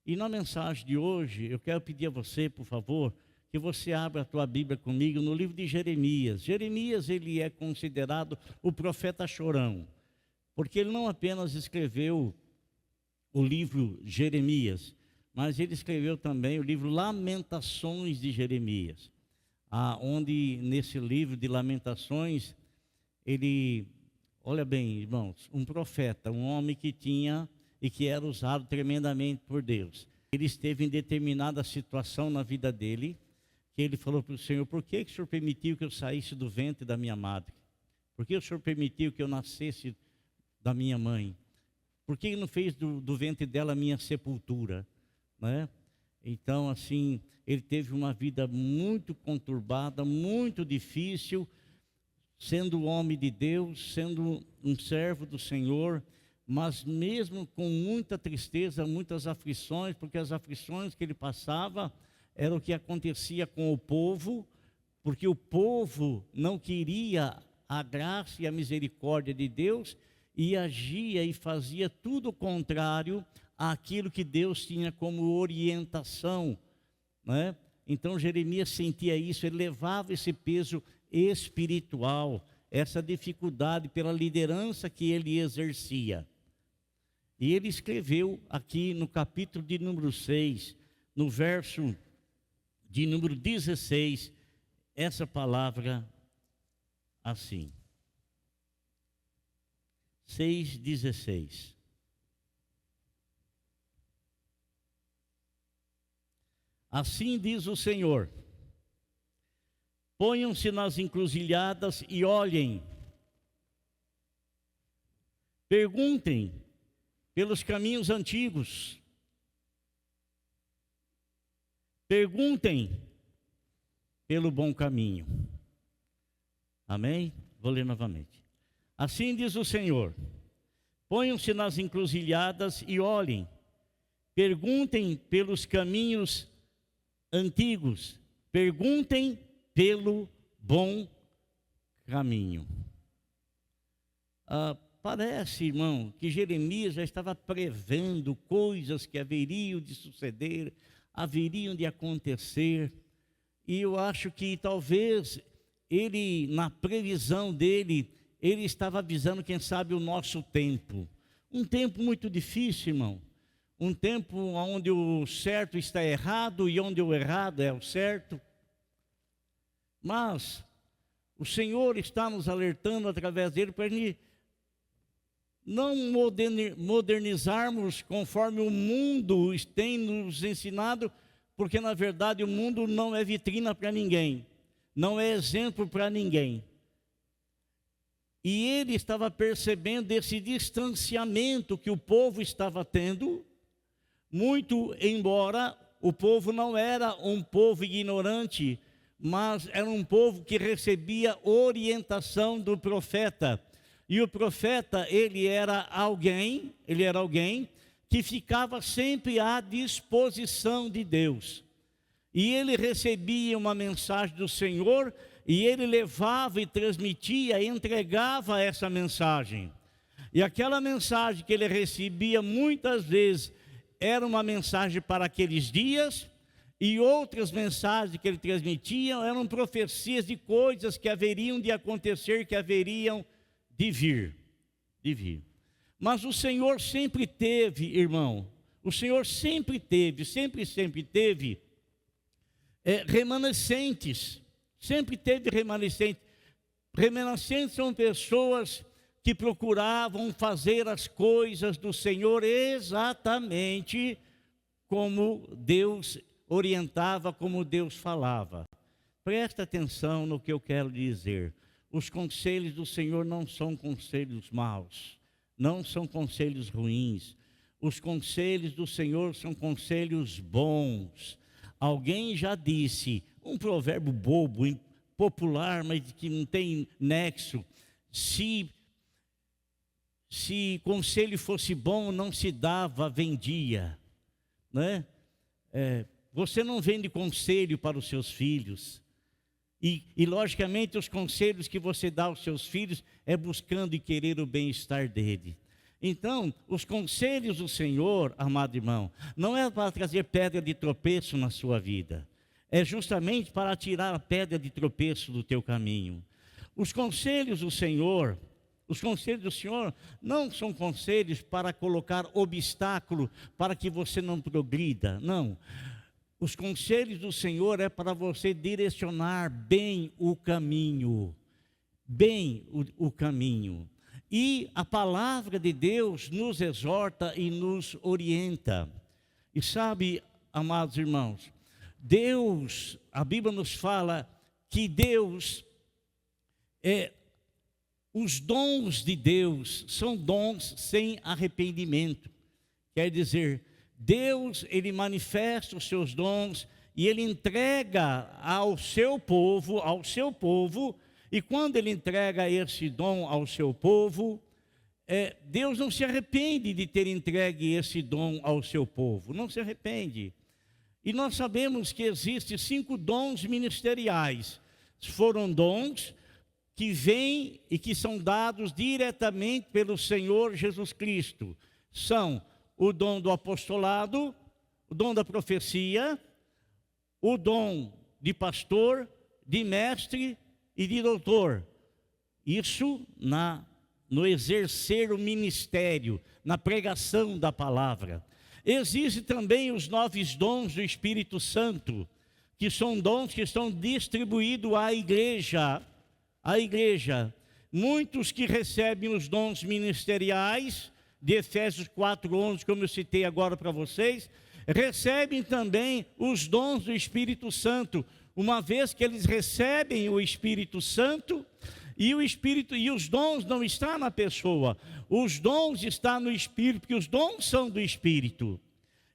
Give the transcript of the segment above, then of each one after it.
E na mensagem de hoje, eu quero pedir a você, por favor, que você abra a tua Bíblia comigo no livro de Jeremias. Jeremias, ele é considerado o profeta chorão, porque ele não apenas escreveu o livro Jeremias, mas ele escreveu também o livro Lamentações de Jeremias, onde nesse livro de Lamentações, ele, olha bem, irmãos, um profeta, um homem que tinha e que era usado tremendamente por Deus. Ele esteve em determinada situação na vida dele, que ele falou para o Senhor: por que o Senhor permitiu que eu saísse do ventre da minha madre? Por que o Senhor permitiu que eu nascesse da minha mãe? Por que não fez do ventre dela a minha sepultura? Né? Então, assim, ele teve uma vida muito conturbada, muito difícil, sendo homem de Deus, sendo um servo do Senhor, mas mesmo com muita tristeza, muitas aflições, porque as aflições que ele passava era o que acontecia com o povo, porque o povo não queria a graça e a misericórdia de Deus e agia e fazia tudo o contrário àquilo que Deus tinha como orientação, né? Então Jeremias sentia isso, ele levava esse peso espiritual, essa dificuldade pela liderança que ele exercia. E ele escreveu aqui no capítulo de número 6, no verso de número 16, essa palavra assim. 6,16. Assim diz o Senhor: ponham-se nas encruzilhadas e olhem, perguntem pelos caminhos antigos, perguntem pelo bom caminho. Amém? Vou ler novamente. Assim diz o Senhor: ponham-se nas encruzilhadas e olhem, perguntem pelos caminhos antigos, perguntem pelo bom caminho. Parece, irmão, que Jeremias já estava prevendo coisas que haveriam de suceder, haveriam de acontecer, e eu acho que talvez ele, na previsão dele, ele estava avisando, quem sabe, o nosso tempo. Um tempo muito difícil, irmão. Um tempo onde o certo está errado e onde o errado é o certo. Mas o Senhor está nos alertando através dele para não modernizarmos conforme o mundo tem nos ensinado, porque na verdade o mundo não é vitrina para ninguém, não é exemplo para ninguém. E ele estava percebendo esse distanciamento que o povo estava tendo, muito embora o povo não era um povo ignorante, mas era um povo que recebia orientação do profeta. E o profeta, ele era alguém que ficava sempre à disposição de Deus. E ele recebia uma mensagem do Senhor, e ele levava e transmitia, entregava essa mensagem. E aquela mensagem que ele recebia muitas vezes era uma mensagem para aqueles dias, e outras mensagens que ele transmitia eram profecias de coisas que haveriam de acontecer, que haveriam de vir. Mas o Senhor sempre teve, irmão, o Senhor sempre teve remanescentes, sempre teve remanescentes. Remanescentes são pessoas que procuravam fazer as coisas do Senhor exatamente como Deus orientava, como Deus falava. Presta atenção no que eu quero dizer. Os conselhos do Senhor não são conselhos maus, não são conselhos ruins. Os conselhos do Senhor são conselhos bons. Alguém já disse, um provérbio bobo, popular, mas que não tem nexo: se conselho fosse bom, não se dava, vendia, né? Você não vende conselho para os seus filhos. E logicamente os conselhos que você dá aos seus filhos é buscando e querer o bem-estar dele. Então, os conselhos do Senhor, amado irmão, não é para trazer pedra de tropeço na sua vida. É justamente para tirar a pedra de tropeço do teu caminho. Os conselhos do Senhor não são conselhos para colocar obstáculo para que você não progrida, não. Os conselhos do Senhor é para você direcionar bem o caminho, o caminho. E a palavra de Deus nos exorta e nos orienta. E sabe, amados irmãos, Deus, a Bíblia nos fala que Deus os dons de Deus são dons sem arrependimento. Quer dizer, Deus, Ele manifesta os seus dons e Ele entrega ao seu povo, e quando Ele entrega esse dom ao seu povo, Deus não se arrepende de ter entregue esse dom ao seu povo, não se arrepende. E nós sabemos que existem 5 dons ministeriais. Foram dons que vêm e que são dados diretamente pelo Senhor Jesus Cristo. São o dom do apostolado, o dom da profecia, o dom de pastor, de mestre e de doutor. Isso no exercer o ministério, na pregação da palavra. Existem também os 9 dons do Espírito Santo, que são dons que estão distribuídos à igreja. Muitos que recebem os dons ministeriais, de Efésios 4:11, como eu citei agora para vocês, recebem também os dons do Espírito Santo, uma vez que eles recebem o Espírito Santo, e os dons não estão na pessoa, os dons estão no Espírito, porque os dons são do Espírito.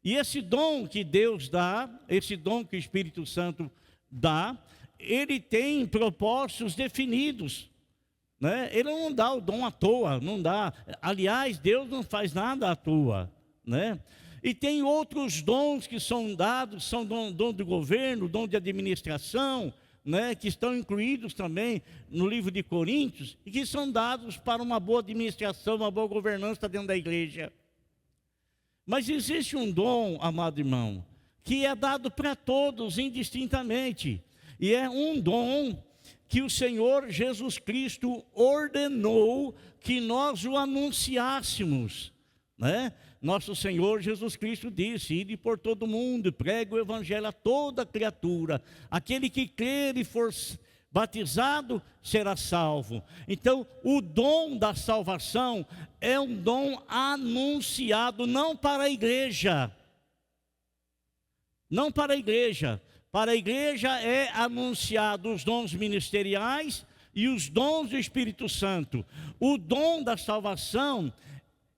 E esse dom que Deus dá, esse dom que o Espírito Santo dá, ele tem propósitos definidos, né? Ele não dá o dom à toa, não dá. Aliás, Deus não faz nada à toa, né? E tem outros dons que são dados, são dom do governo, dom de administração, né? Que estão incluídos também no livro de Coríntios, e que são dados para uma boa administração, uma boa governança dentro da igreja. Mas existe um dom, amado irmão, que é dado para todos indistintamente. E é um dom que o Senhor Jesus Cristo ordenou que nós o anunciássemos, né? Nosso Senhor Jesus Cristo disse: ide por todo mundo, pregue o evangelho a toda criatura. Aquele que crer e for batizado será salvo. Então, o dom da salvação é um dom anunciado, não para a igreja. Não para a igreja. Para a igreja é anunciado os dons ministeriais e os dons do Espírito Santo. O dom da salvação,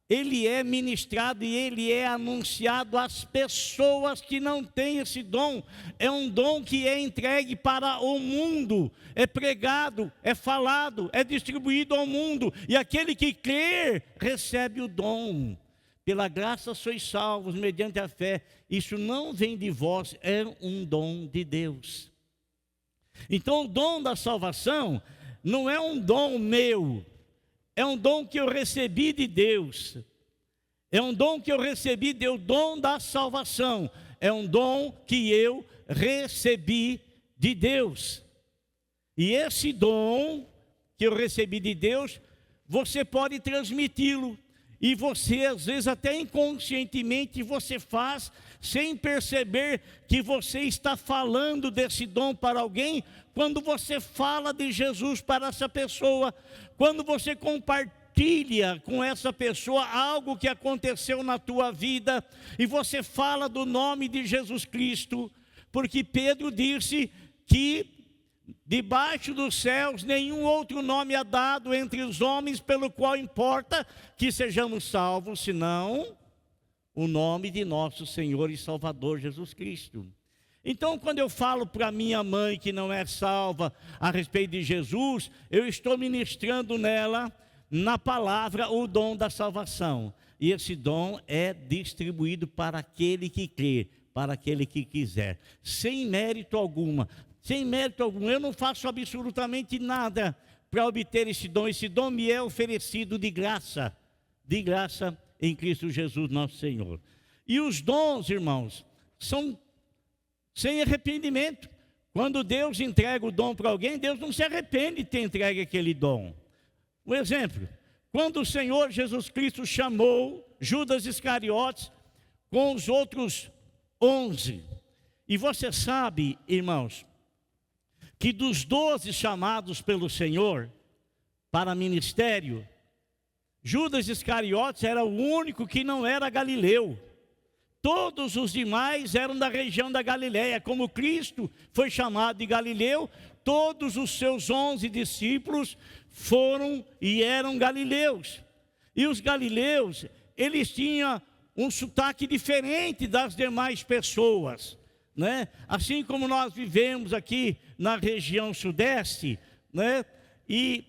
ele é ministrado e ele é anunciado às pessoas que não têm esse dom. É um dom que é entregue para o mundo, é pregado, é falado, é distribuído ao mundo. E aquele que crer recebe o dom. Pela graça sois salvos mediante a fé. Isso não vem de vós, é um dom de Deus. Então o dom da salvação não é um dom meu, é um dom que eu recebi de Deus. É um dom que eu recebi, o dom da salvação. É um dom que eu recebi de Deus. E esse dom que eu recebi de Deus, você pode transmiti-lo. E você, às vezes, até inconscientemente, você faz sem perceber que você está falando desse dom para alguém, quando você fala de Jesus para essa pessoa, quando você compartilha com essa pessoa algo que aconteceu na tua vida, e você fala do nome de Jesus Cristo, porque Pedro disse que debaixo dos céus nenhum outro nome é dado entre os homens pelo qual importa que sejamos salvos, senão o nome de nosso Senhor e Salvador Jesus Cristo. Então, quando eu falo para minha mãe que não é salva a respeito de Jesus, eu estou ministrando nela, na palavra, o dom da salvação. E esse dom é distribuído para aquele que crê, para aquele que quiser, sem mérito algum. Sem mérito algum, eu não faço absolutamente nada para obter esse dom. Esse dom me é oferecido de graça de graça em Cristo Jesus nosso Senhor. E os dons, irmãos, são sem arrependimento. Quando Deus entrega o dom para alguém, Deus não se arrepende de ter entregue aquele dom. Um exemplo, quando o Senhor Jesus Cristo chamou Judas Iscariotes com os outros 11, e você sabe, irmãos, que dos 12 chamados pelo Senhor para ministério, Judas Iscariotes era o único que não era galileu. Todos os demais eram da região da Galileia. Como Cristo foi chamado de Galileu, todos os seus 11 discípulos foram e eram galileus. E os galileus, eles tinham um sotaque diferente das demais pessoas, né? Assim como nós vivemos aqui na região sudeste, né? E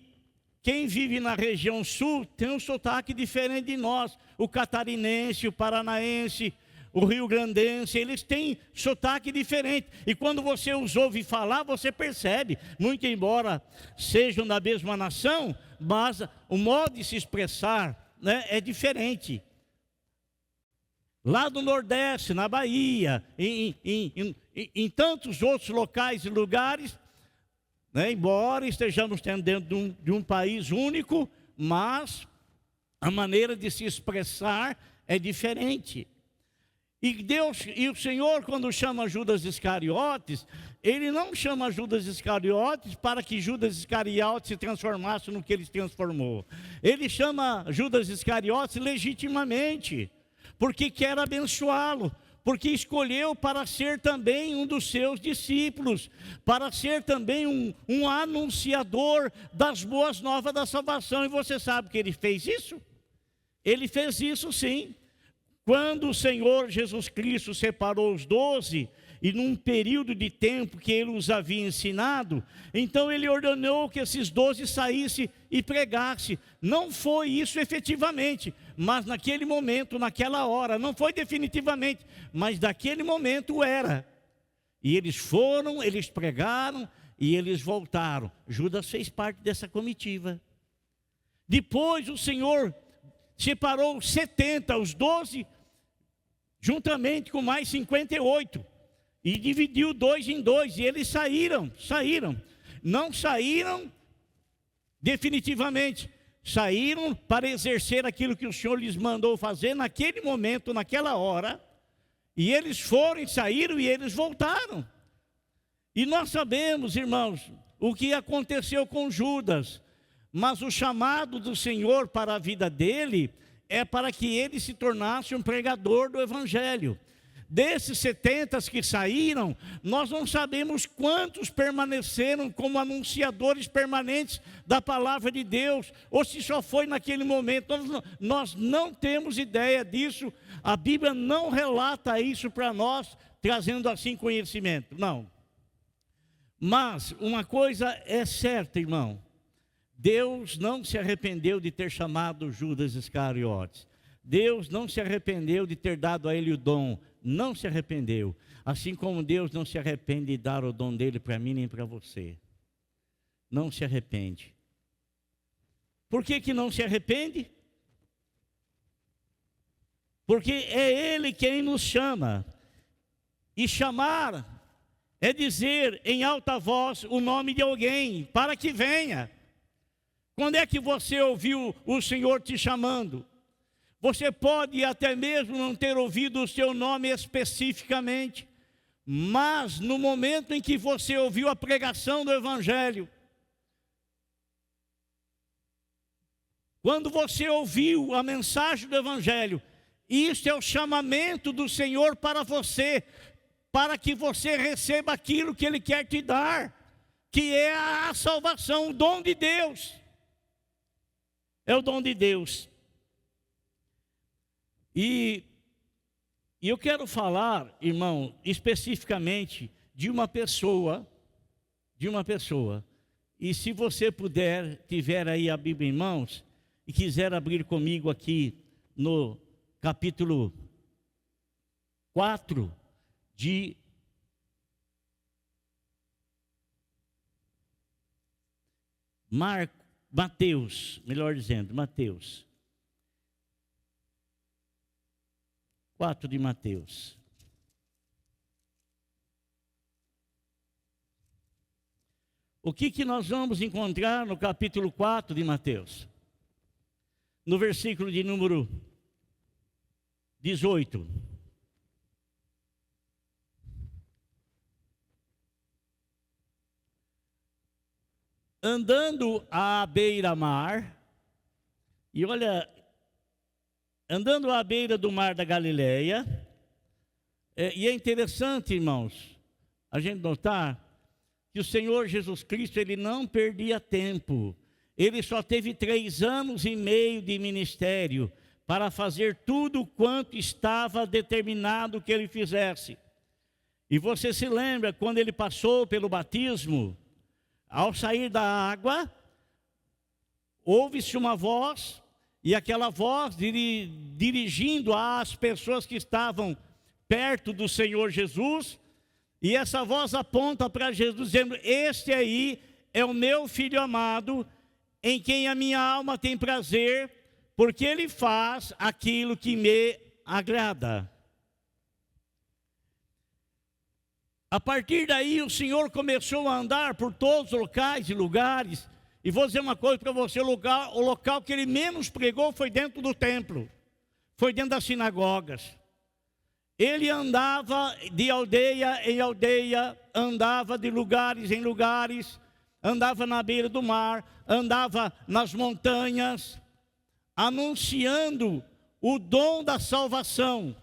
quem vive na região sul tem um sotaque diferente de nós. O catarinense, o paranaense, o rio-grandense, eles têm sotaque diferente. E quando você os ouve falar, você percebe, muito embora sejam da mesma nação, mas o modo de se expressar, né, é diferente. Lá do Nordeste, na Bahia, em tantos outros locais e lugares, né, embora estejamos dentro de um país único, mas a maneira de se expressar é diferente. E o Senhor, quando chama Judas Iscariotes, Ele não chama Judas Iscariotes para que Judas Iscariotes se transformasse no que Ele se transformou. Ele chama Judas Iscariotes legitimamente, porque quer abençoá-lo, porque escolheu para ser também um dos seus discípulos, para ser também um anunciador das boas novas da salvação. E você sabe que ele fez isso? Ele fez isso sim. Quando o Senhor Jesus Cristo separou os 12, e num período de tempo que Ele os havia ensinado, então Ele ordenou que esses 12 saíssem e pregassem. Não foi isso efetivamente, mas naquele momento, naquela hora, não foi definitivamente, mas naquele momento era. E eles foram, eles pregaram e eles voltaram. Judas fez parte dessa comitiva. Depois o Senhor separou 70, os 12, juntamente com mais 58, e dividiu 2 em 2, e eles saíram, não saíram definitivamente, saíram para exercer aquilo que o Senhor lhes mandou fazer naquele momento, naquela hora, e eles foram, saíram e eles voltaram. E nós sabemos, irmãos, o que aconteceu com Judas, mas o chamado do Senhor para a vida dele é para que ele se tornasse um pregador do Evangelho. Desses 70 que saíram, nós não sabemos quantos permaneceram como anunciadores permanentes da palavra de Deus, ou se só foi naquele momento. Nós não temos ideia disso, a Bíblia não relata isso para nós, trazendo assim conhecimento, não. Mas uma coisa é certa, irmão, Deus não se arrependeu de ter chamado Judas Iscariotes. Deus não se arrependeu de ter dado a ele o dom. Não se arrependeu. Assim como Deus não se arrepende de dar o dom dele para mim nem para você. Não se arrepende. Por que não se arrepende? Porque é Ele quem nos chama. E chamar é dizer em alta voz o nome de alguém para que venha. Quando é que você ouviu o Senhor te chamando? Você pode até mesmo não ter ouvido o seu nome especificamente, mas no momento em que você ouviu a pregação do Evangelho, quando você ouviu a mensagem do Evangelho, isso é o chamamento do Senhor para você, para que você receba aquilo que Ele quer te dar, que é a salvação, o dom de Deus. É o dom de Deus. E eu quero falar, irmão, especificamente de uma pessoa, e se você puder, tiver aí a Bíblia em mãos, e quiser abrir comigo aqui no capítulo 4 de Mateus, melhor dizendo, Mateus. 4 de Mateus. O que nós vamos encontrar no capítulo 4 de Mateus? No versículo de número 18. Andando à beira-mar, e olha, andando à beira do mar da Galileia, e é interessante, irmãos, a gente notar que o Senhor Jesus Cristo, ele não perdia tempo. Ele só teve 3 anos e meio de ministério para fazer tudo quanto estava determinado que ele fizesse. E você se lembra quando ele passou pelo batismo? Ao sair da água, ouve-se uma voz, e aquela voz dirigindo às pessoas que estavam perto do Senhor Jesus, e essa voz aponta para Jesus, dizendo: este aí é o meu filho amado, em quem a minha alma tem prazer, porque ele faz aquilo que me agrada. A partir daí o Senhor começou a andar por todos os locais e lugares. E vou dizer uma coisa para você: o local que ele menos pregou foi dentro do templo, foi dentro das sinagogas. Ele andava de aldeia em aldeia, andava de lugares em lugares, andava na beira do mar, andava nas montanhas, anunciando o dom da salvação.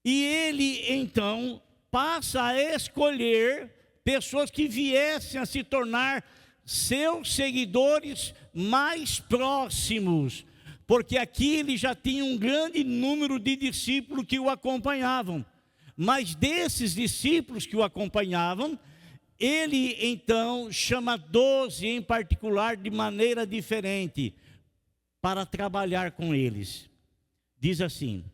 E ele então passa a escolher pessoas que viessem a se tornar seus seguidores mais próximos, porque aqui ele já tinha um grande número de discípulos que o acompanhavam. Mas desses discípulos que o acompanhavam, ele então chama 12 em particular de maneira diferente para trabalhar com eles. Diz assim: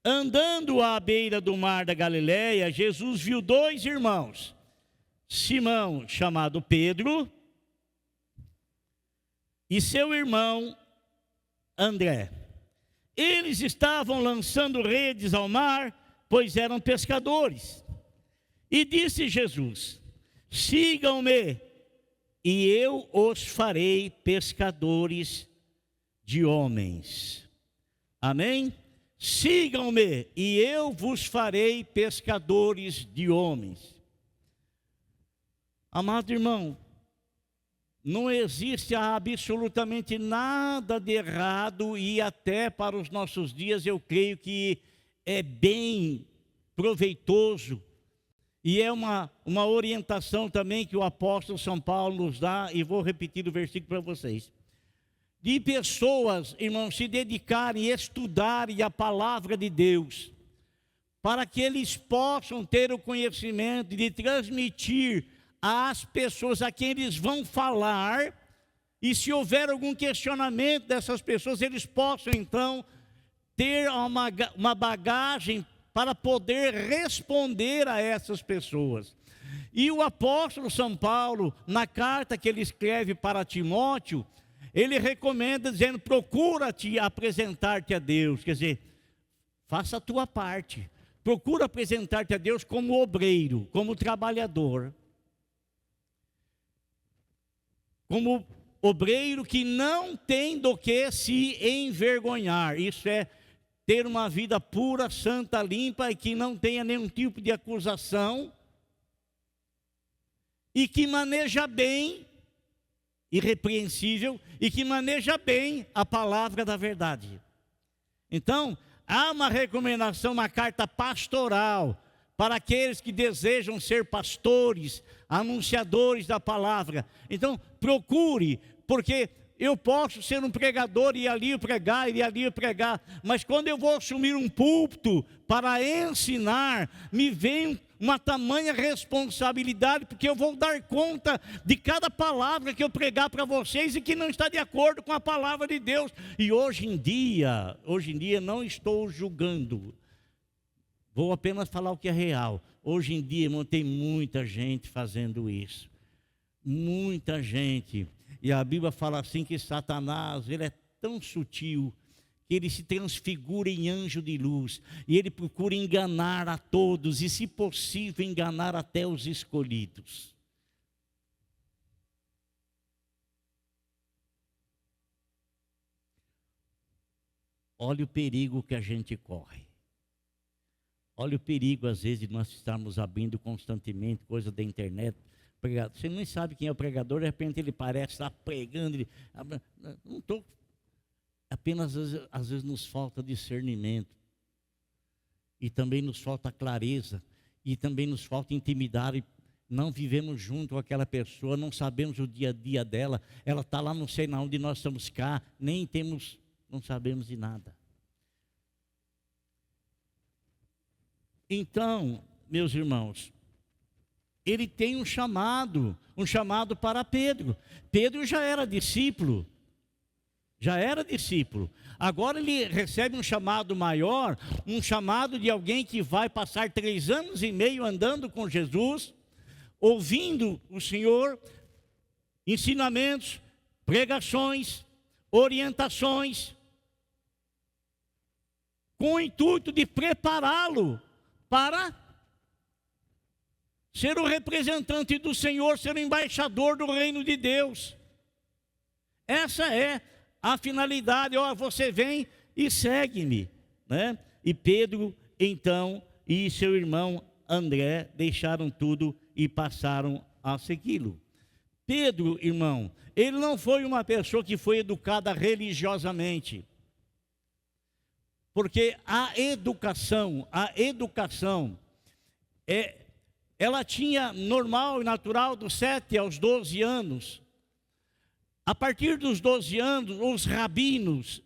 andando à beira do mar da Galileia, Jesus viu 2 irmãos, Simão, chamado Pedro, e seu irmão André. Eles estavam lançando redes ao mar, pois eram pescadores. E disse Jesus: sigam-me, e eu os farei pescadores de homens. Amém? Sigam-me, e eu vos farei pescadores de homens. Amado irmão, não existe absolutamente nada de errado, e até para os nossos dias eu creio que é bem proveitoso, e é uma orientação também que o apóstolo São Paulo nos dá, e vou repetir o versículo para vocês. De pessoas, irmãos, se dedicarem a estudarem a palavra de Deus, para que eles possam ter o conhecimento de transmitir às pessoas a quem eles vão falar, e se houver algum questionamento dessas pessoas, eles possam então ter uma bagagem para poder responder a essas pessoas. E o apóstolo São Paulo, na carta que ele escreve para Timóteo, ele recomenda dizendo: procura-te apresentar-te a Deus, quer dizer, faça a tua parte, procura apresentar-te a Deus como obreiro, como trabalhador, como obreiro que não tem do que se envergonhar. Isso é ter uma vida pura, santa, limpa, e que não tenha nenhum tipo de acusação, e que maneja bem, irrepreensível, e que maneja bem a palavra da verdade. Então, há uma recomendação, uma carta pastoral, para aqueles que desejam ser pastores, anunciadores da palavra. Então, procure, porque eu posso ser um pregador e ali pregar, mas quando eu vou assumir um púlpito para ensinar, me vem uma tamanha responsabilidade, porque eu vou dar conta de cada palavra que eu pregar para vocês e que não está de acordo com a palavra de Deus. E hoje em dia não estou julgando, vou apenas falar o que é real. Hoje em dia, irmão, tem muita gente fazendo isso, muita gente. E a Bíblia fala assim que Satanás, ele é tão sutil, que ele se transfigura em anjo de luz, e ele procura enganar a todos, e se possível enganar até os escolhidos. Olha o perigo que a gente corre. Olha o perigo, às vezes, de nós estarmos abrindo constantemente coisa da internet. Você não sabe quem é o pregador, de repente ele parece estar pregando. Não estou. Apenas, às vezes, nos falta discernimento. E também nos falta clareza. E também nos falta intimidade. Não vivemos junto com aquela pessoa, não sabemos o dia a dia dela. Ela está lá, não sei onde nós estamos cá, nem temos, não sabemos de nada. Então, meus irmãos, ele tem um chamado para Pedro. Pedro já era discípulo. Agora ele recebe um chamado maior, um chamado de alguém que vai passar 3 anos e meio andando com Jesus, ouvindo o Senhor, ensinamentos, pregações, orientações, com o intuito de prepará-lo para ser o representante do Senhor, ser o embaixador do reino de Deus. Essa é a finalidade. Você vem e segue-me, né? E Pedro, então, e seu irmão André deixaram tudo e passaram a segui-lo. Pedro, irmão, ele não foi uma pessoa que foi educada religiosamente. Porque a educação, ela tinha normal e natural dos 7 aos 12 anos. A partir dos 12 anos, os rabinos,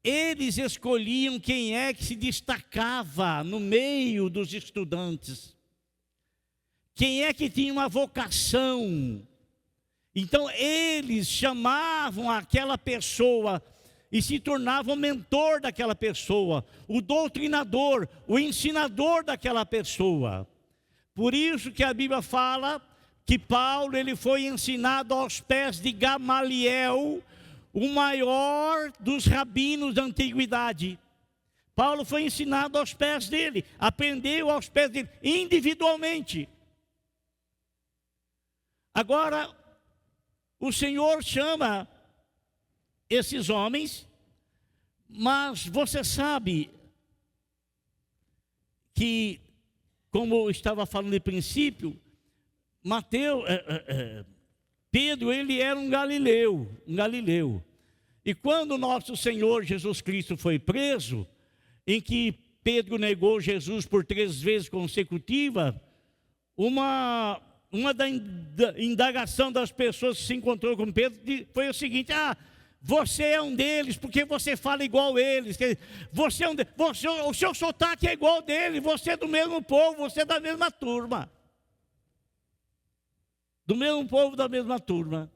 eles escolhiam quem é que se destacava no meio dos estudantes. Quem é que tinha uma vocação. Então eles chamavam aquela pessoa e se tornava o mentor daquela pessoa, o doutrinador, o ensinador daquela pessoa. Por isso que a Bíblia fala que Paulo ele foi ensinado aos pés de Gamaliel, o maior dos rabinos da antiguidade. Paulo foi ensinado aos pés dele, aprendeu aos pés dele, individualmente. Agora, o Senhor chama esses homens, mas você sabe que, como eu estava falando de princípio, Pedro, ele era um galileu. E quando nosso Senhor Jesus Cristo foi preso, em que Pedro negou Jesus por 3 vezes consecutivas, uma da indagação das pessoas que se encontrou com Pedro foi o seguinte: você é um deles porque você fala igual eles. Você é um deles, o seu sotaque é igual dele. Você é do mesmo povo, você é da mesma turma. Do mesmo povo, da mesma turma.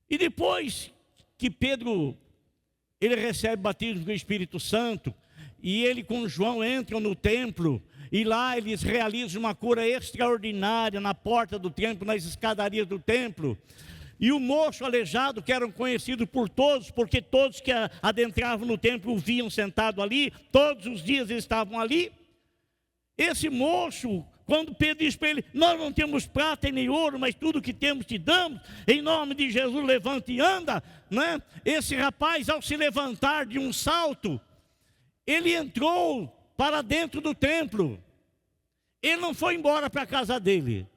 E depois que Pedro, ele recebe batismo com o Espírito Santo, e ele com João entram no templo, e lá eles realizam uma cura extraordinária na porta do templo, nas escadarias do templo. E o moço aleijado, que eram conhecidos por todos, porque todos que adentravam no templo o viam sentado ali, todos os dias eles estavam ali. Esse moço, quando Pedro diz para ele: nós não temos prata e nem ouro, mas tudo que temos te damos, em nome de Jesus levanta e anda, né? Esse rapaz, ao se levantar de um salto, ele entrou para dentro do templo. Ele não foi embora para a casa dele.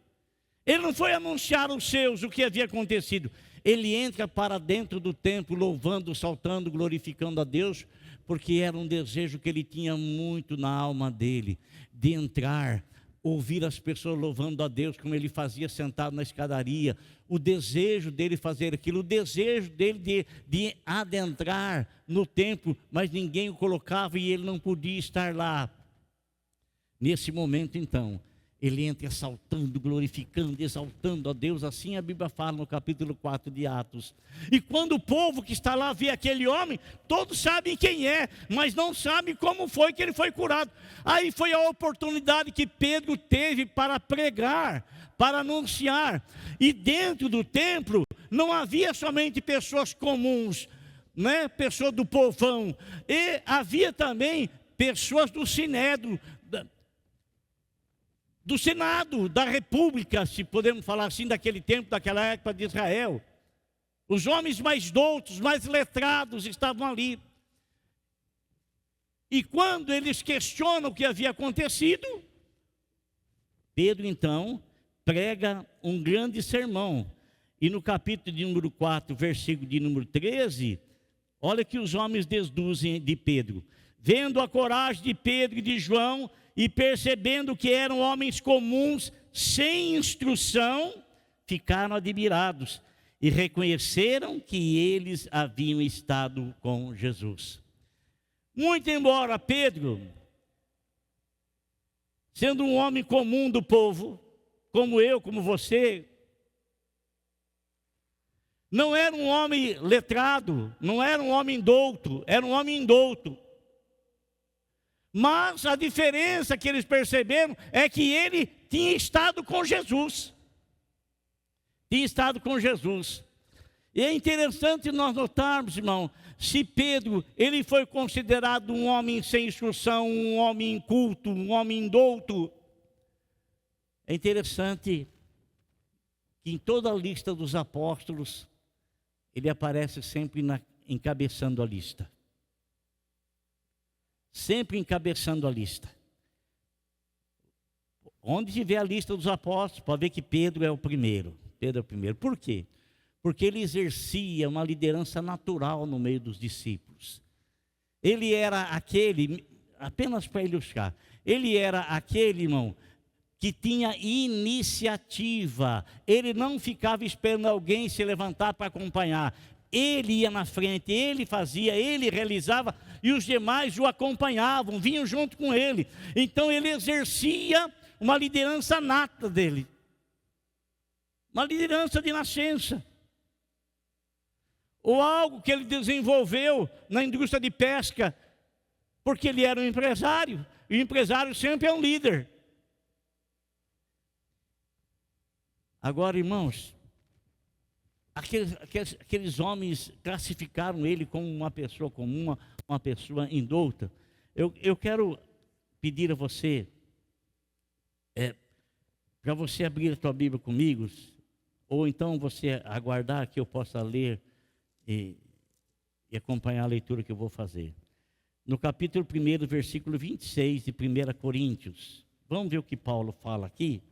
Ele não foi anunciar aos seus o que havia acontecido. Ele entra para dentro do templo, louvando, saltando, glorificando a Deus, porque era um desejo que ele tinha muito na alma dele, de entrar, ouvir as pessoas louvando a Deus, como ele fazia sentado na escadaria. O desejo dele fazer aquilo, o desejo dele de adentrar no templo, mas ninguém o colocava e ele não podia estar lá. Nesse momento, então, ele entra saltando, glorificando, exaltando a Deus. Assim a Bíblia fala no capítulo 4 de Atos. E quando o povo que está lá vê aquele homem, todos sabem quem é, mas não sabem como foi que ele foi curado. Aí foi a oportunidade que Pedro teve para pregar, para anunciar. E dentro do templo não havia somente pessoas comuns, né, pessoas do povão, e havia também pessoas do Sinédrio, do Senado, da República, se podemos falar assim, daquele tempo, daquela época de Israel. Os homens mais doutos, mais letrados estavam ali. E quando eles questionam o que havia acontecido, Pedro então prega um grande sermão. E no capítulo de número 4, versículo de número 13, olha que os homens deduzem de Pedro. Vendo a coragem de Pedro e de João, e percebendo que eram homens comuns, sem instrução, ficaram admirados e reconheceram que eles haviam estado com Jesus. Muito embora Pedro, sendo um homem comum do povo, como eu, como você, não era um homem letrado, não era um homem douto, era um homem indouto. Mas a diferença que eles perceberam é que ele tinha estado com Jesus. Tinha estado com Jesus. E é interessante nós notarmos, irmão, se Pedro, ele foi considerado um homem sem instrução, um homem inculto, um homem indouto. É interessante que em toda a lista dos apóstolos, ele aparece sempre encabeçando a lista. Sempre encabeçando a lista. Onde tiver a lista dos apóstolos, pode ver que Pedro é o primeiro. Pedro é o primeiro. Por quê? Porque ele exercia uma liderança natural no meio dos discípulos. Ele era aquele, apenas para ilustrar, ele era aquele, irmão, que tinha iniciativa. Ele não ficava esperando alguém se levantar para acompanhar. Ele ia na frente, ele fazia, ele realizava, e os demais o acompanhavam, vinham junto com ele. Então ele exercia uma liderança nata dele, uma liderança de nascença, ou algo que ele desenvolveu na indústria de pesca, porque ele era um empresário, e o empresário sempre é um líder. Agora, irmãos, aqueles homens classificaram ele como uma pessoa comum, uma pessoa indouta. Eu quero pedir a você, para você abrir a tua Bíblia comigo, ou então você aguardar que eu possa ler e acompanhar a leitura que eu vou fazer. No capítulo 1, versículo 26 de 1 Coríntios. Vamos ver o que Paulo fala aqui?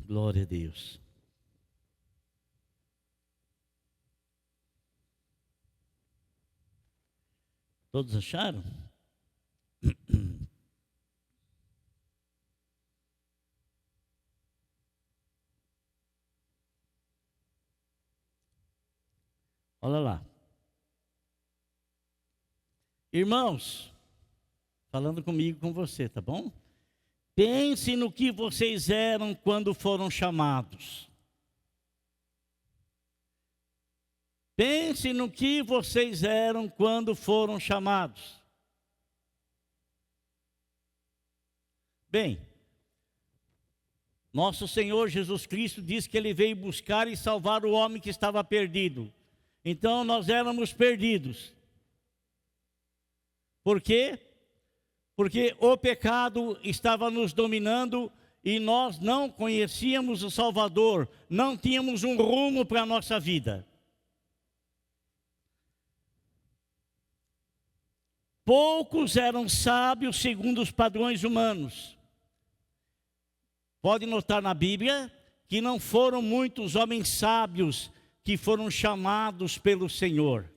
Glória a Deus. Todos acharam? Olha lá. Irmãos, falando comigo, com você, tá bom? Pense no que vocês eram quando foram chamados. Pense no que vocês eram quando foram chamados. Bem, nosso Senhor Jesus Cristo diz que Ele veio buscar e salvar o homem que estava perdido. Então nós éramos perdidos. Por quê? Porque o pecado estava nos dominando e nós não conhecíamos o Salvador, não tínhamos um rumo para a nossa vida. Poucos eram sábios segundo os padrões humanos. Pode notar na Bíblia que não foram muitos homens sábios que foram chamados pelo Senhor.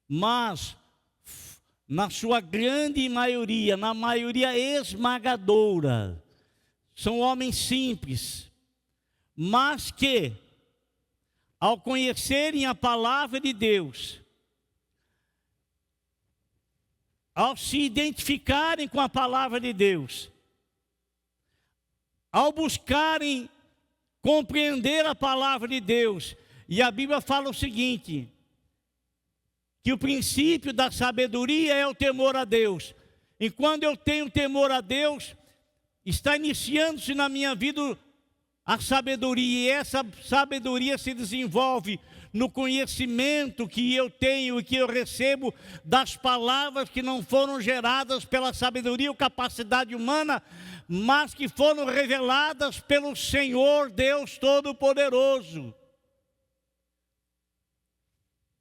Mas na sua grande maioria, na maioria esmagadora, são homens simples, mas que, ao conhecerem a palavra de Deus, ao se identificarem com a palavra de Deus, ao buscarem compreender a palavra de Deus, e a Bíblia fala o seguinte: que o princípio da sabedoria é o temor a Deus. E quando eu tenho temor a Deus, está iniciando-se na minha vida a sabedoria, e essa sabedoria se desenvolve no conhecimento que eu tenho e que eu recebo das palavras que não foram geradas pela sabedoria ou capacidade humana, mas que foram reveladas pelo Senhor Deus Todo-Poderoso.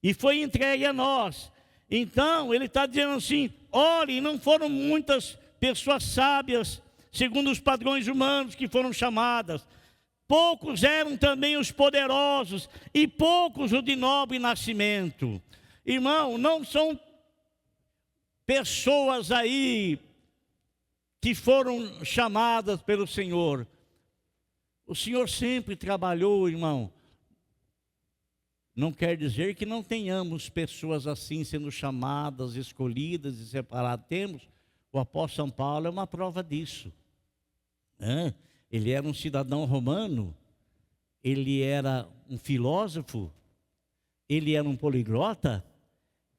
E foi entregue a nós. Então, ele está dizendo assim: olhe, não foram muitas pessoas sábias, segundo os padrões humanos, que foram chamadas. Poucos eram também os poderosos, e poucos os de nobre nascimento. Irmão, não são pessoas aí que foram chamadas pelo Senhor. O Senhor sempre trabalhou, irmão. Não quer dizer que não tenhamos pessoas assim sendo chamadas, escolhidas e separadas. Temos. O apóstolo São Paulo é uma prova disso. Ele era um cidadão romano, ele era um filósofo, ele era um poliglota,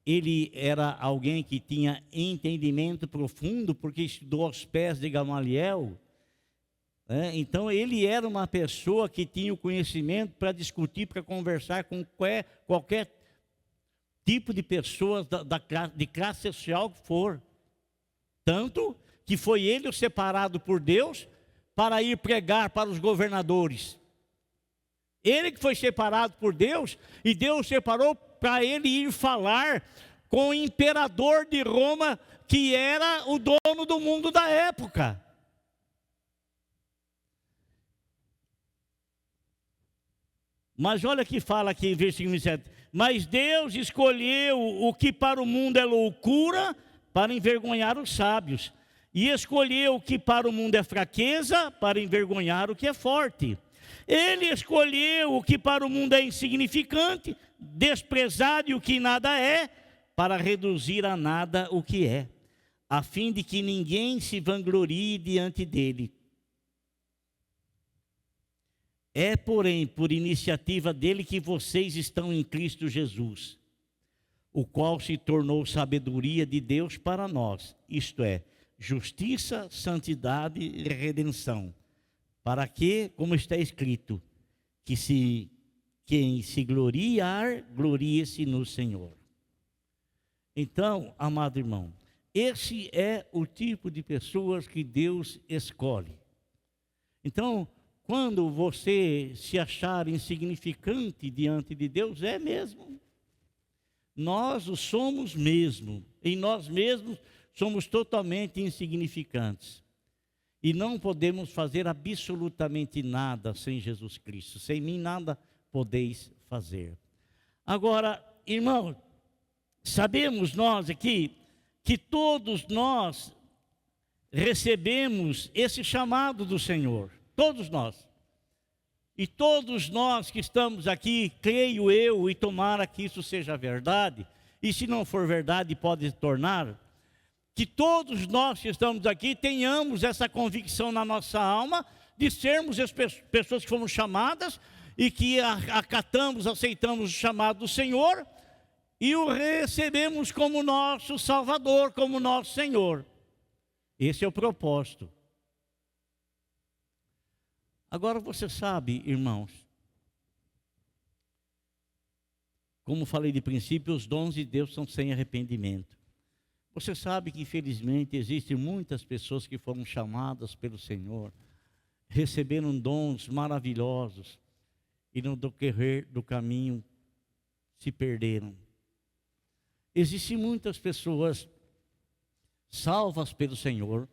ele era alguém que tinha entendimento profundo, porque estudou aos pés de Gamaliel. Então ele era uma pessoa que tinha o conhecimento para discutir, para conversar com qualquer tipo de pessoas de classe social que for. Tanto que foi ele o separado por Deus para ir pregar para os governadores. Ele que foi separado por Deus, e Deus separou para ele ir falar com o imperador de Roma, que era o dono do mundo da época. Mas olha que fala aqui, versículo 27. Mas Deus escolheu o que para o mundo é loucura, para envergonhar os sábios. E escolheu o que para o mundo é fraqueza, para envergonhar o que é forte. Ele escolheu o que para o mundo é insignificante, desprezado e o que nada é, para reduzir a nada o que é, a fim de que ninguém se vanglorie diante dele. É, porém, por iniciativa dele que vocês estão em Cristo Jesus, o qual se tornou sabedoria de Deus para nós, isto é, justiça, santidade e redenção, para que, como está escrito, quem se gloriar, glorie-se no Senhor. Então, amado irmão, esse é o tipo de pessoas que Deus escolhe. Então, quando você se achar insignificante diante de Deus, é mesmo. Nós o somos mesmo. Em nós mesmos somos totalmente insignificantes. E não podemos fazer absolutamente nada sem Jesus Cristo. Sem mim nada podeis fazer. Agora, irmão, sabemos nós aqui que todos nós recebemos esse chamado do Senhor. Todos nós. E todos nós que estamos aqui, creio eu, e tomara que isso seja verdade, e se não for verdade pode tornar, que todos nós que estamos aqui tenhamos essa convicção na nossa alma de sermos as pessoas que fomos chamadas e que acatamos, aceitamos o chamado do Senhor e o recebemos como nosso Salvador, como nosso Senhor. Esse é o propósito. Agora você sabe, irmãos, como falei de princípio, os dons de Deus são sem arrependimento. Você sabe que infelizmente existem muitas pessoas que foram chamadas pelo Senhor, receberam dons maravilhosos e no decorrer do caminho se perderam. Existem muitas pessoas salvas pelo Senhor,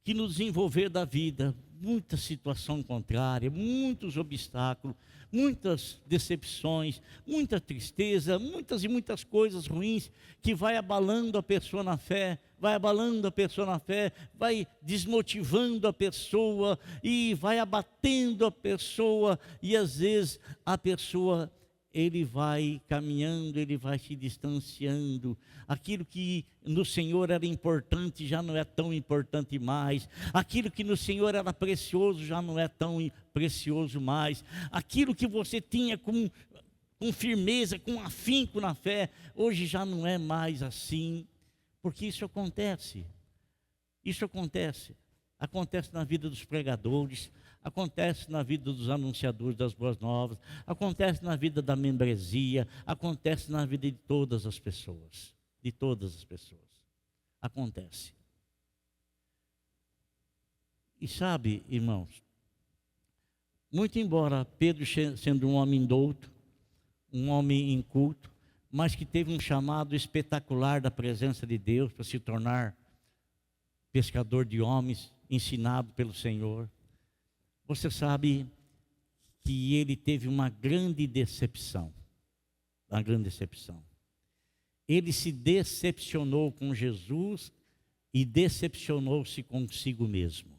que no desenvolver da vida, muita situação contrária, muitos obstáculos, muitas decepções, muita tristeza, muitas coisas ruins que vai abalando a pessoa na fé, vai desmotivando a pessoa e vai abatendo a pessoa, e às vezes a pessoa, ele vai caminhando, ele vai se distanciando. Aquilo que no Senhor era importante já não é tão importante mais. Aquilo que no Senhor era precioso já não é tão precioso mais. Aquilo que você tinha como com firmeza, com afinco na fé. Hoje já não é mais assim, porque isso acontece. Isso acontece. Acontece na vida dos pregadores, acontece na vida dos anunciadores das boas novas, acontece na vida da membresia, acontece na vida de todas as pessoas. De todas as pessoas. Acontece. E sabe, irmãos, muito embora Pedro sendo um homem douto, um homem inculto, mas que teve um chamado espetacular da presença de Deus para se tornar pescador de homens, ensinado pelo Senhor. Você sabe que ele teve uma grande decepção. Uma grande decepção. Ele se decepcionou com Jesus e decepcionou-se consigo mesmo.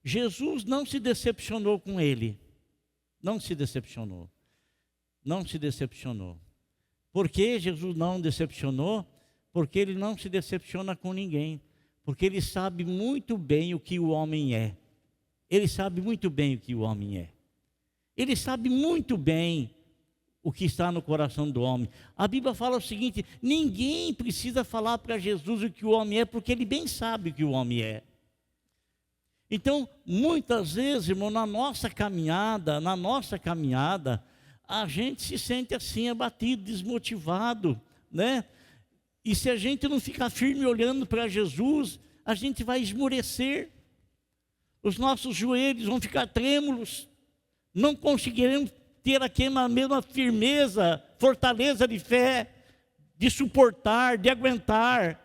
Jesus não se decepcionou com ele. Não se decepcionou. Não se decepcionou. Por que Jesus não decepcionou? Porque ele não se decepciona com ninguém. Porque ele sabe muito bem o que o homem é. Ele sabe muito bem o que o homem é. Ele sabe muito bem o que está no coração do homem. A Bíblia fala o seguinte: ninguém precisa falar para Jesus o que o homem é, porque ele bem sabe o que o homem é. Então, muitas vezes, irmão, na nossa caminhada, a gente se sente assim, abatido, desmotivado, né? E se a gente não ficar firme olhando para Jesus, a gente vai esmorecer. Os nossos joelhos vão ficar trêmulos. Não conseguiremos ter aquela mesma firmeza, fortaleza de fé, de suportar, de aguentar.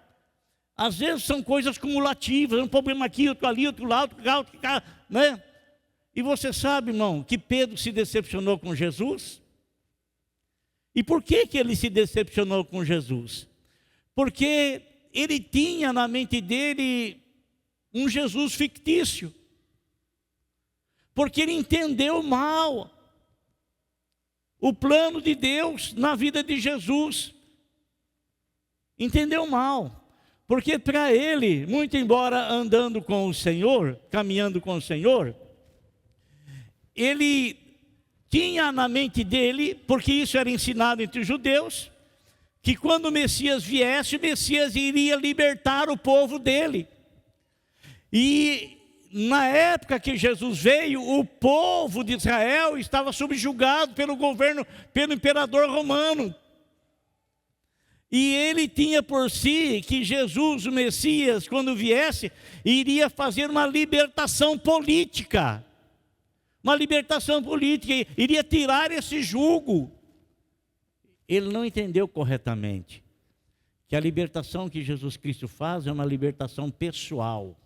Às vezes são coisas cumulativas, um problema aqui, outro ali, outro lá, outro cá, né? E você sabe, irmão, que Pedro se decepcionou com Jesus? E por que ele se decepcionou com Jesus? Porque ele tinha na mente dele um Jesus fictício. Porque ele entendeu mal o plano de Deus na vida de Jesus. Entendeu mal. Porque para ele, muito embora andando com o Senhor, caminhando com o Senhor, ele tinha na mente dele, porque isso era ensinado entre os judeus, que quando o Messias viesse, o Messias iria libertar o povo dele. E na época que Jesus veio, o povo de Israel estava subjugado pelo governo, pelo imperador romano. E ele tinha por si que Jesus, o Messias, quando viesse, iria fazer uma libertação política. Uma libertação política, iria tirar esse jugo. Ele não entendeu corretamente que a libertação que Jesus Cristo faz é uma libertação pessoal.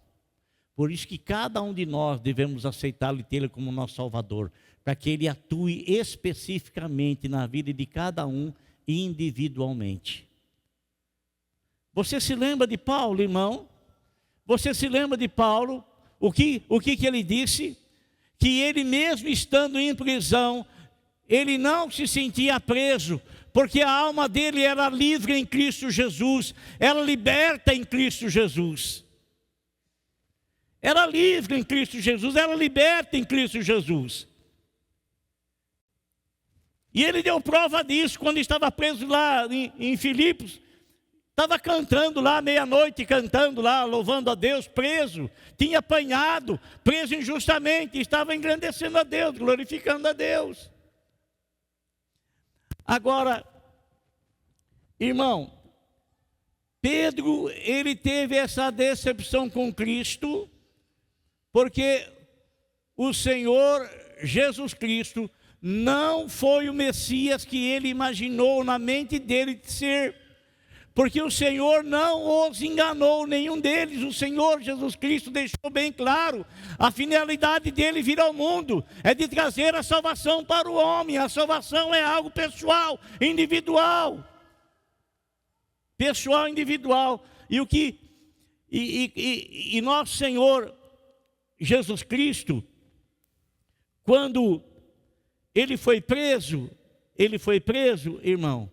Por isso que cada um de nós devemos aceitá-lo e tê-lo como nosso Salvador, para que ele atue especificamente na vida de cada um individualmente. Você se lembra de Paulo, irmão? Você se lembra de Paulo? O que ele disse? Que ele mesmo estando em prisão, ele não se sentia preso, porque a alma dele era livre em Cristo Jesus, era liberta em Cristo Jesus. Era livre em Cristo Jesus, era liberta em Cristo Jesus. E ele deu prova disso quando estava preso lá em Filipos. Estava cantando lá, meia-noite, cantando lá, louvando a Deus, preso. Tinha apanhado, preso injustamente, estava engrandecendo a Deus, glorificando a Deus. Agora, irmão, Pedro, ele teve essa decepção com Cristo, porque o Senhor Jesus Cristo não foi o Messias que ele imaginou na mente dele de ser. Porque o Senhor não os enganou, nenhum deles. O Senhor Jesus Cristo deixou bem claro, a finalidade dele vir ao mundo é de trazer a salvação para o homem. A salvação é algo pessoal, individual. Pessoal, individual. E nosso Senhor Jesus Cristo, quando ele foi preso, irmão.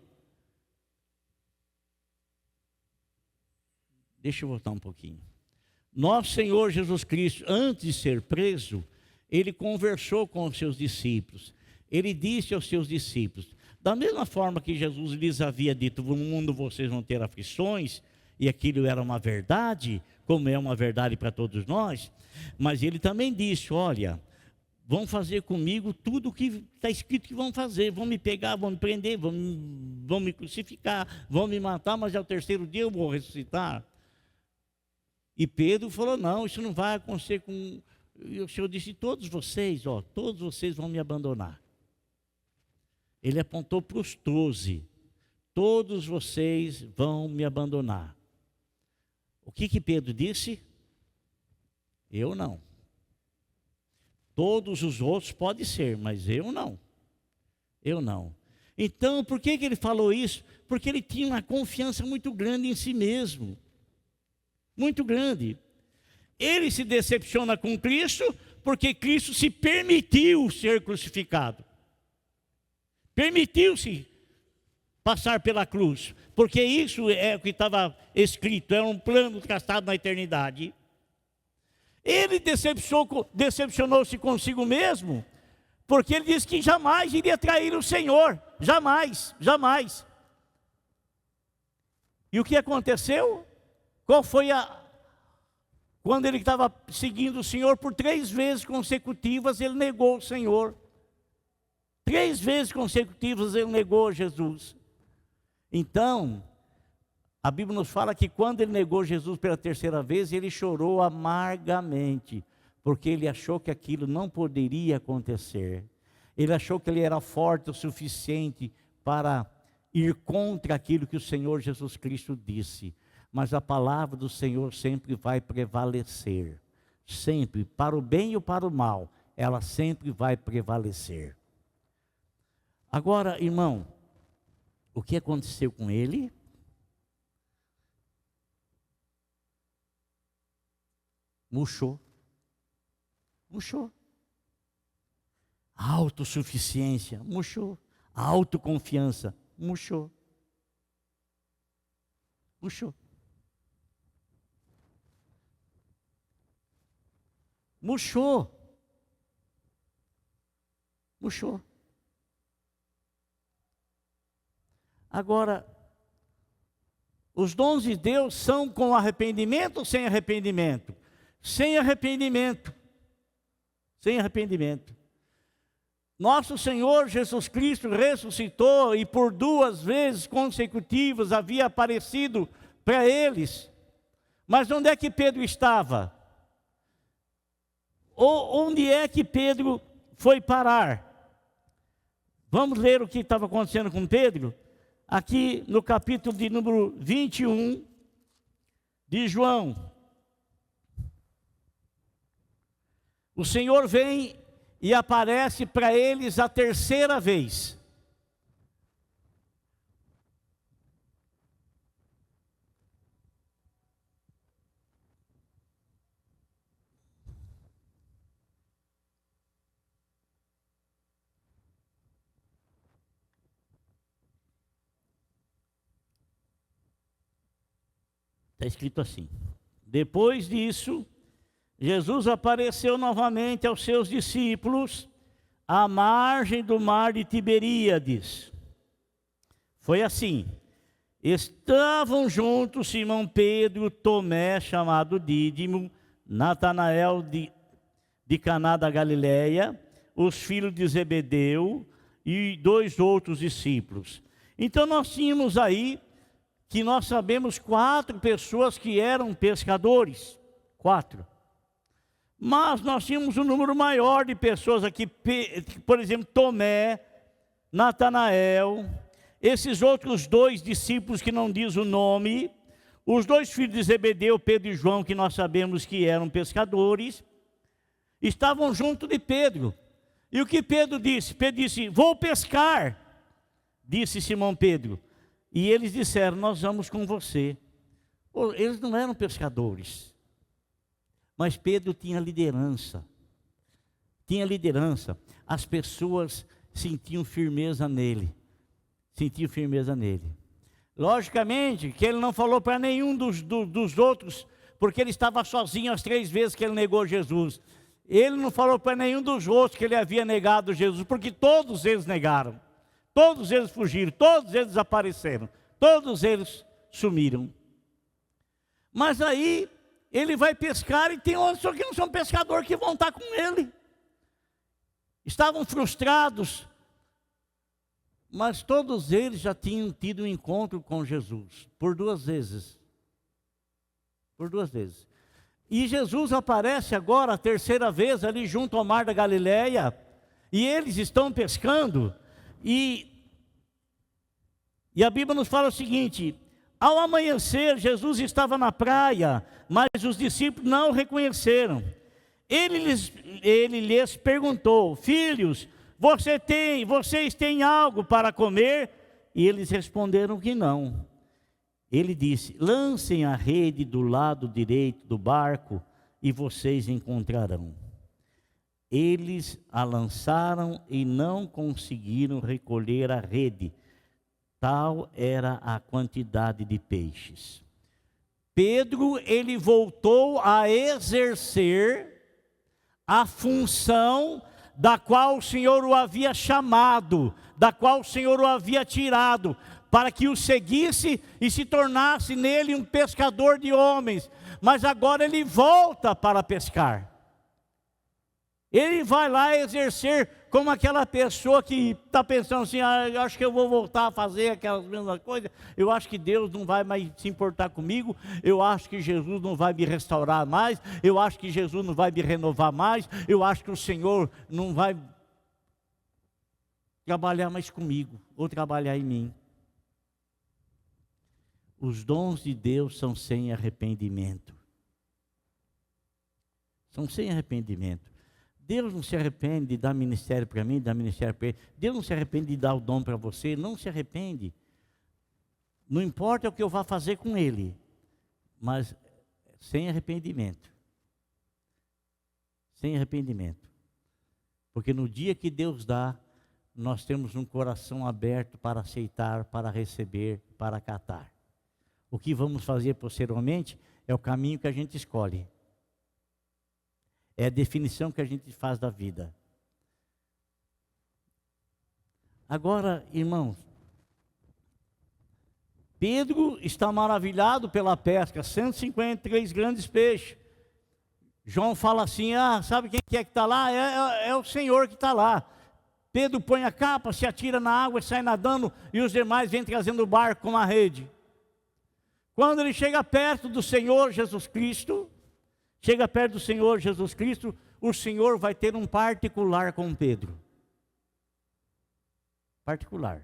Deixa eu voltar um pouquinho. Nosso Senhor Jesus Cristo, antes de ser preso, ele conversou com os seus discípulos. Ele disse aos seus discípulos: Da mesma forma que Jesus lhes havia dito, no mundo vocês vão ter aflições, e aquilo era uma verdade, como é uma verdade para todos nós, mas ele também disse, olha, vão fazer comigo tudo o que está escrito que vão fazer, vão me pegar, vão me prender, vão me crucificar, vão me matar, mas ao terceiro dia eu vou ressuscitar. E Pedro falou, não, isso não vai acontecer com... E o Senhor disse, todos vocês vão me abandonar. Ele apontou para os 12, todos vocês vão me abandonar. O que Pedro disse? Eu não. Todos os outros podem ser, mas eu não. Eu não. Então, por que ele falou isso? Porque ele tinha uma confiança muito grande em si mesmo. Muito grande. Ele se decepciona com Cristo, porque Cristo se permitiu ser crucificado. Permitiu-se passar pela cruz. Porque isso é o que estava escrito, era um plano traçado na eternidade. Ele decepcionou-se consigo mesmo, porque ele disse que jamais iria trair o Senhor. Jamais, jamais. E o que aconteceu? Qual foi quando ele estava seguindo o Senhor por 3 vezes consecutivas, ele negou o Senhor. 3 vezes consecutivas ele negou Jesus. Então, a Bíblia nos fala que quando ele negou Jesus pela 3ª vez, ele chorou amargamente, porque ele achou que aquilo não poderia acontecer. Ele achou que ele era forte o suficiente para ir contra aquilo que o Senhor Jesus Cristo disse. Mas a palavra do Senhor sempre vai prevalecer. Sempre, para o bem ou para o mal, ela sempre vai prevalecer. Agora, irmão, o que aconteceu com ele? Murchou. Murchou. Autossuficiência, murchou. Autoconfiança, murchou. Murchou. Murchou. Murchou. Agora, os dons de Deus são com arrependimento ou sem arrependimento? Sem arrependimento. Sem arrependimento. Nosso Senhor Jesus Cristo ressuscitou e por 2 vezes consecutivas havia aparecido para eles. Mas onde é que Pedro estava? Onde é que Pedro foi parar? Vamos ler o que estava acontecendo com Pedro? Aqui no capítulo de número 21 de João. O Senhor vem e aparece para eles a 3ª vez. Está escrito assim: depois disso, Jesus apareceu novamente aos seus discípulos à margem do mar de Tiberíades. Foi assim: estavam juntos Simão Pedro, Tomé, chamado Dídimo, Natanael de Caná da Galileia, os filhos de Zebedeu e 2 outros discípulos. Então nós tínhamos aí, que nós sabemos, 4 pessoas que eram pescadores. 4. Mas nós tínhamos um número maior de pessoas aqui, por exemplo, Tomé, Natanael, esses outros 2 discípulos que não diz o nome, os 2 filhos de Zebedeu, Pedro e João, que nós sabemos que eram pescadores, estavam junto de Pedro. E o que Pedro disse? Pedro disse: vou pescar, disse Simão Pedro. E eles disseram: nós vamos com você. Eles não eram pescadores, mas Pedro tinha liderança. Tinha liderança. As pessoas sentiam firmeza nele. Sentiam firmeza nele. Logicamente que ele não falou para nenhum dos outros, porque ele estava sozinho as 3 vezes que ele negou Jesus. Ele não falou para nenhum dos outros que ele havia negado Jesus, porque todos eles negaram. Todos eles fugiram, todos eles desapareceram, todos eles sumiram. Mas aí ele vai pescar e tem outros que não são pescadores que vão estar com ele. Estavam frustrados, mas todos eles já tinham tido um encontro com Jesus, por 2 vezes. Por 2 vezes. E Jesus aparece agora a 3ª vez ali junto ao mar da Galileia, e eles estão pescando, e a Bíblia nos fala o seguinte: ao amanhecer, Jesus estava na praia, mas os discípulos não o reconheceram. Ele lhes perguntou: filhos, vocês têm algo para comer? E eles responderam que não. Ele disse: lancem a rede do lado direito do barco e vocês encontrarão. Eles a lançaram e não conseguiram recolher a rede. Tal era a quantidade de peixes. Pedro, ele voltou a exercer a função da qual o Senhor o havia chamado, da qual o Senhor o havia tirado, para que o seguisse e se tornasse nele um pescador de homens. Mas agora ele volta para pescar. Ele vai lá exercer como aquela pessoa que está pensando assim: eu acho que eu vou voltar a fazer aquelas mesmas coisas, eu acho que Deus não vai mais se importar comigo, eu acho que Jesus não vai me restaurar mais, eu acho que Jesus não vai me renovar mais, eu acho que o Senhor não vai trabalhar mais comigo, ou trabalhar em mim. Os dons de Deus são sem arrependimento. São sem arrependimento. Deus não se arrepende de dar ministério para mim, dar ministério para ele. Deus não se arrepende de dar o dom para você, não se arrepende. Não importa o que eu vá fazer com ele, mas sem arrependimento. Sem arrependimento. Porque no dia que Deus dá, nós temos um coração aberto para aceitar, para receber, para acatar. O que vamos fazer posteriormente é o caminho que a gente escolhe. É a definição que a gente faz da vida. Agora, irmãos, Pedro está maravilhado pela pesca, 153 grandes peixes. João fala assim: sabe quem que está lá? É o Senhor que está lá. Pedro põe a capa, se atira na água e sai nadando, e os demais vêm trazendo o barco com a rede. Quando ele chega perto do Senhor Jesus Cristo, o Senhor vai ter um particular com Pedro. Particular.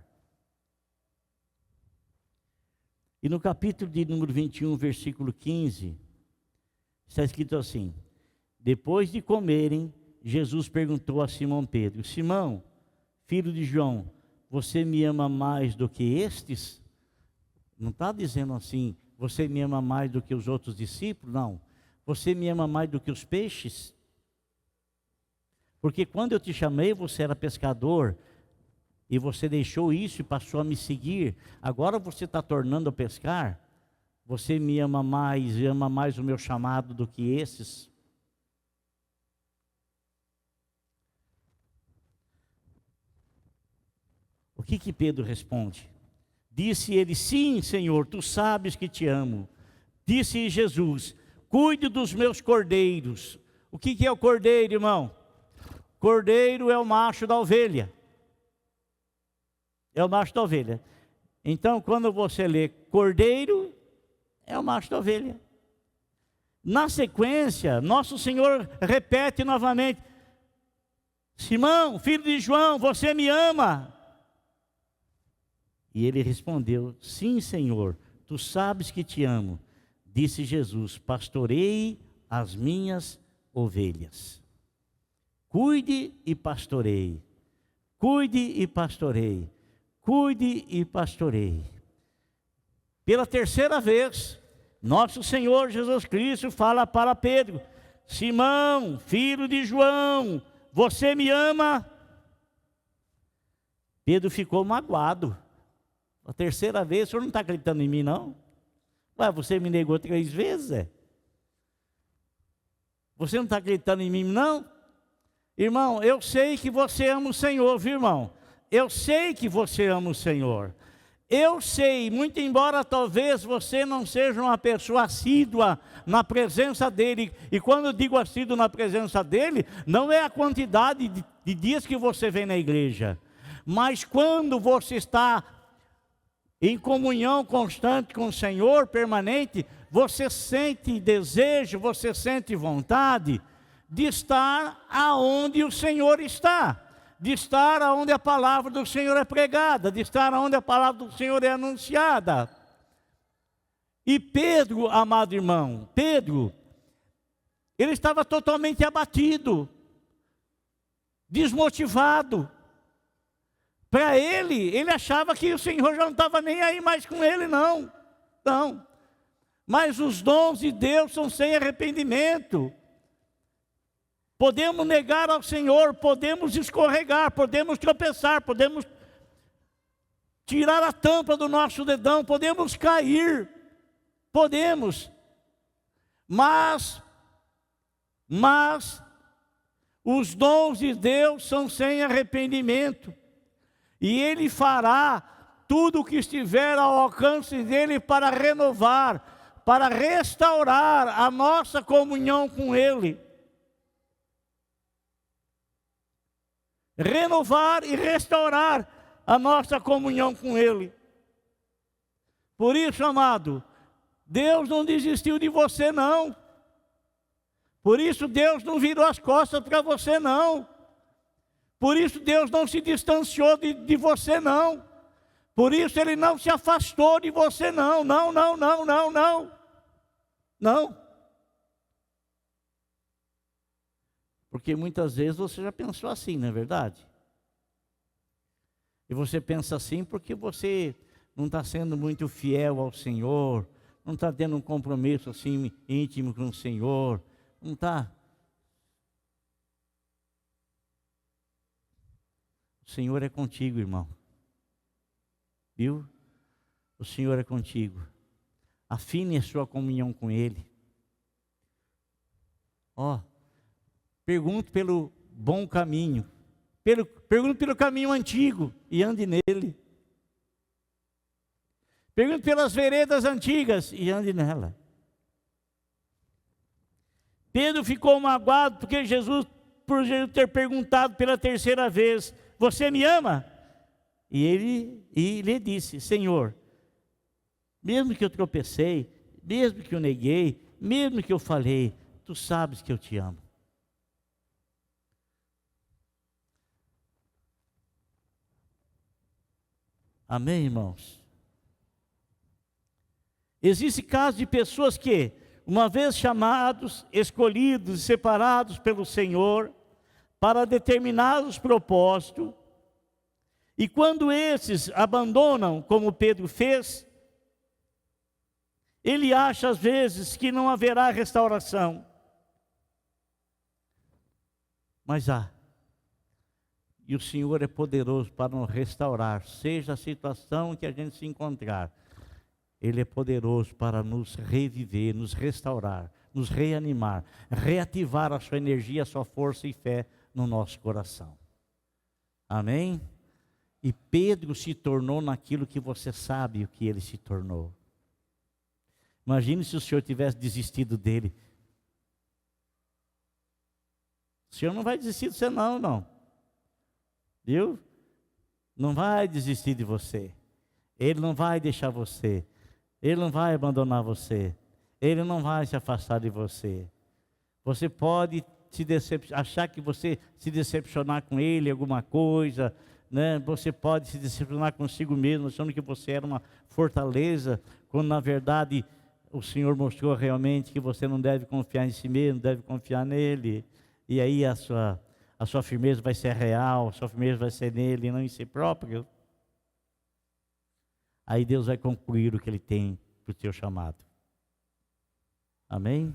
E no capítulo de número 21, versículo 15, está escrito assim: depois de comerem, Jesus perguntou a Simão Pedro: Simão, filho de João, você me ama mais do que estes? Não está dizendo assim, você me ama mais do que os outros discípulos? Não. Você me ama mais do que os peixes? Porque quando eu te chamei, você era pescador, e você deixou isso e passou a me seguir. Agora você está tornando a pescar? Você me ama mais o meu chamado do que esses? O que Pedro responde? Disse ele: sim, Senhor, tu sabes que te amo. Disse Jesus: cuide dos meus cordeiros. O que é o cordeiro, irmão? Cordeiro é o macho da ovelha. É o macho da ovelha. Então, quando você lê cordeiro, é o macho da ovelha. Na sequência, nosso Senhor repete novamente: Simão, filho de João, você me ama? E ele respondeu: sim, Senhor, tu sabes que te amo. Disse Jesus: pastorei as minhas ovelhas. Cuide e pastoreie. Cuide e pastoreie. Cuide e pastoreie. Pela 3ª vez, nosso Senhor Jesus Cristo fala para Pedro: Simão, filho de João, você me ama? Pedro ficou magoado. A 3ª vez, o senhor não está acreditando em mim, não? Ué, você me negou 3 vezes, é? Você não está acreditando em mim, não? Irmão, eu sei que você ama o Senhor, viu, irmão? eu sei que você ama o Senhor. Eu sei, muito embora talvez você não seja uma pessoa assídua na presença dEle. E quando eu digo assíduo na presença dEle, não é a quantidade de dias que você vem na igreja. Mas quando você está em comunhão constante com o Senhor, permanente, você sente desejo, você sente vontade de estar aonde o Senhor está. De estar onde a palavra do Senhor é pregada, de estar onde a palavra do Senhor é anunciada. E Pedro, amado irmão, Pedro, ele estava totalmente abatido, desmotivado. Para ele achava que o Senhor já não estava nem aí mais com ele, não. Não. Mas os dons de Deus são sem arrependimento. Podemos negar ao Senhor, podemos escorregar, podemos tropeçar, podemos tirar a tampa do nosso dedão, podemos cair, podemos. Mas os dons de Deus são sem arrependimento. E Ele fará tudo o que estiver ao alcance dEle para renovar, para restaurar a nossa comunhão com Ele. Renovar e restaurar a nossa comunhão com Ele. Por isso, amado, Deus não desistiu de você, não. Por isso, Deus não virou as costas para você, não. Por isso, Deus não se distanciou de você, não. Por isso, Ele não se afastou de você, não. Não, não, não, não, não. Não. Porque muitas vezes você já pensou assim, não é verdade? E você pensa assim porque você não está sendo muito fiel ao Senhor, não está tendo um compromisso assim íntimo com o Senhor, não está. O Senhor é contigo, irmão. Viu? O Senhor é contigo. Afine a sua comunhão com Ele. Pergunte pelo bom caminho. Pergunte pelo caminho antigo e ande nele. Pergunte pelas veredas antigas e ande nela. Pedro ficou magoado porque Jesus, por Jesus ter perguntado pela terceira vez: você me ama? E ele lhe disse: Senhor, mesmo que eu tropecei, mesmo que eu neguei, mesmo que eu falei, tu sabes que eu te amo. Amém, irmãos? Existe caso de pessoas que, uma vez chamados, escolhidos e separados pelo Senhor para determinados propósitos, e quando esses abandonam, como Pedro fez, ele acha às vezes que não haverá restauração. Mas há. E o Senhor é poderoso para nos restaurar, seja a situação que a gente se encontrar. Ele é poderoso para nos reviver, nos restaurar, nos reanimar, reativar a sua energia, a sua força e fé no nosso coração. Amém? E Pedro se tornou naquilo que você sabe o que ele se tornou. Imagine se o Senhor tivesse desistido dele. O Senhor não vai desistir de você, não. Viu? Não vai desistir de você. Ele não vai deixar você. Ele não vai abandonar você. Ele não vai se afastar de você. Você pode achar que você se decepcionar com ele, alguma coisa, né? Você pode se decepcionar consigo mesmo, achando que você era uma fortaleza, quando na verdade o Senhor mostrou realmente que você não deve confiar em si mesmo, deve confiar nele. E aí a sua firmeza vai ser real, a sua firmeza vai ser nele e não em si próprio. Aí Deus vai concluir o que Ele tem para o teu chamado. Amém?